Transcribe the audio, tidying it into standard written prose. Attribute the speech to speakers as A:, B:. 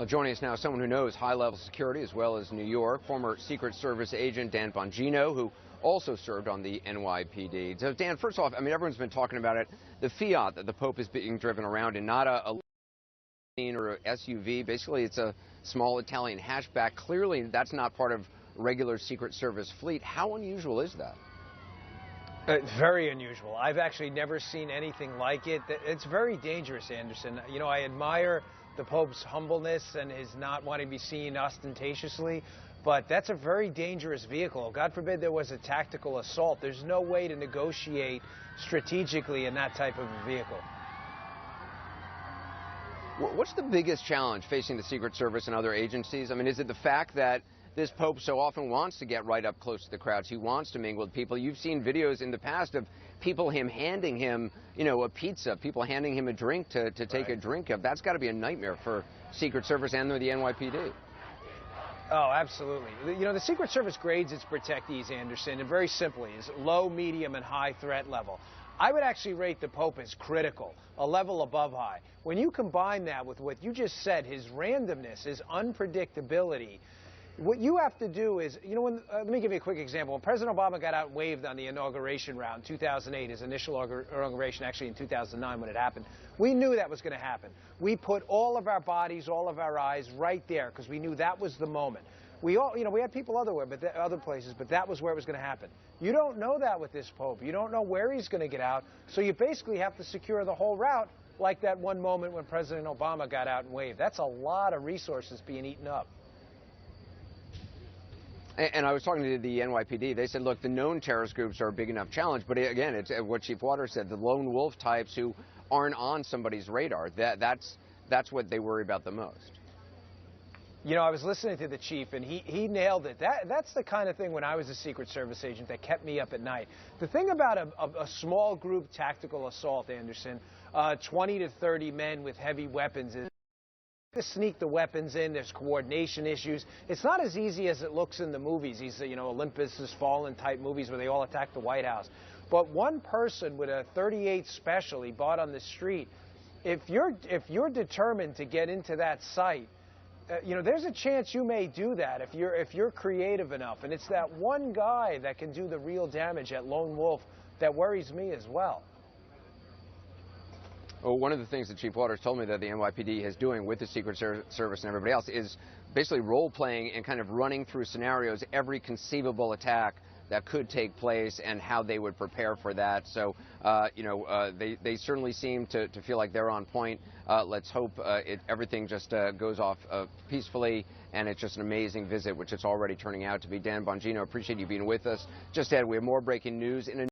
A: Joining us now, someone who knows high-level security as well as New York, former Secret Service agent Dan Bongino, who also served on the NYPD. So, Dan, first off, I mean, everyone's been talking about it. The Fiat that the Pope is being driven around in, not a limousine or a SUV. Basically, it's a small Italian hatchback. Clearly, that's not part of regular Secret Service fleet. How unusual is that?
B: Very unusual. I've actually never seen anything like it. It's very dangerous, Anderson. You know, I admire the Pope's humbleness and his not wanting to be seen ostentatiously, but that's a very dangerous vehicle. God forbid there was a tactical assault. There's no way to negotiate strategically in that type of a vehicle.
A: What's the biggest challenge facing the Secret Service and other agencies? I mean, is it the fact that this Pope so often wants to get right up close to the crowds? He wants to mingle with people. You've seen videos in the past of people handing him, a pizza, people handing him a drink to take a drink of. That's got to be a nightmare for Secret Service and the NYPD.
B: Oh, absolutely. The Secret Service grades its protectees, Anderson, and very simply is low, medium, and high threat level. I would actually rate the Pope as critical, a level above high. When you combine that with what you just said, his randomness, his unpredictability, what you have to do is, let me give you a quick example. When President Obama got out and waved on the inauguration round, 2008, his initial inauguration actually in 2009 when it happened, we knew that was going to happen. We put all of our bodies, all of our eyes right there because we knew that was the moment. We had people other places, but that was where it was going to happen. You don't know that with this Pope. You don't know where he's going to get out, so you basically have to secure the whole route, like that one moment when President Obama got out and waved. That's a lot of resources being eaten up.
A: And I was talking to the NYPD. They said, look, the known terrorist groups are a big enough challenge. But again, it's what Chief Waters said, the lone wolf types who aren't on somebody's radar. That's what they worry about the most.
B: I was listening to the chief, and he nailed it. That's the kind of thing when I was a Secret Service agent that kept me up at night. The thing about a small group tactical assault, Anderson, 20 to 30 men with heavy weapons is to sneak the weapons in. There's coordination issues. It's not as easy as it looks in the movies, these Olympus Has Fallen type movies where they all attack the White House. But one person with a .38 special he bought on the street, if you're determined to get into that site, there's a chance you may do that if you're creative enough. And it's that one guy that can do the real damage at lone wolf that worries me as well.
A: Well, one of the things that Chief Waters told me that the NYPD is doing with the Secret Service and everybody else is basically role-playing and kind of running through scenarios, every conceivable attack that could take place and how they would prepare for that. So, they certainly seem to feel like they're on point. Let's hope everything just goes off peacefully, and it's just an amazing visit, which it's already turning out to be. Dan Bongino, appreciate you being with us. Just ahead, we have more breaking news in a